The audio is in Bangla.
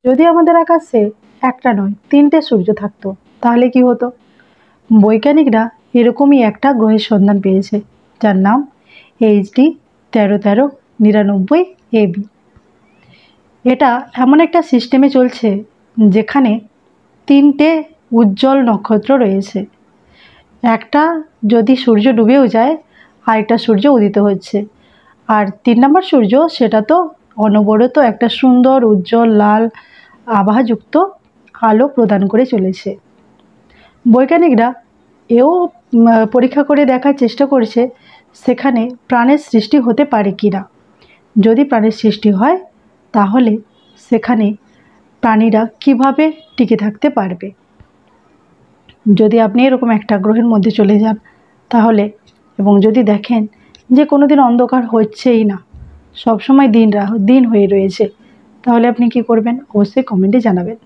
যদি আমাদের আকাশে একটা নয় 3টে সূর্য থাকতো তাহলে কি হতো? বৈজ্ঞানিকরা এরকমই একটা গ্রহের সন্ধান পেয়েছে, যার নাম HD 1399 AB। এটা এমন একটা সিস্টেমে চলছে যেখানে 3টে উজ্জ্বল নক্ষত্র রয়েছে। একটা যদি সূর্য ডুবেও যায়, আরেকটা সূর্য উদিত হচ্ছে, আর 3 নম্বর সূর্য সেটা তো অনবরত একটা সুন্দর উজ্জ্বল লাল আভাযুক্ত আলো প্রদান করে চলেছে। বৈজ্ঞানিকরা এও পরীক্ষা করে দেখার চেষ্টা করছে সেখানে প্রাণের সৃষ্টি হতে পারে কি না। যদি প্রাণের সৃষ্টি হয় তাহলে সেখানে প্রাণীরা কিভাবে টিকে থাকতে পারবে। যদি আপনি এরকম একটা গ্রহের মধ্যে চলে যান তাহলে, এবং যদি দেখেন যে কোনো দিন অন্ধকার হচ্ছেই না, সবসময় দিন হয়ে রয়েছে, তাহলে আপনি কি করবেন? অবশ্যই কমেন্টে জানাবেন।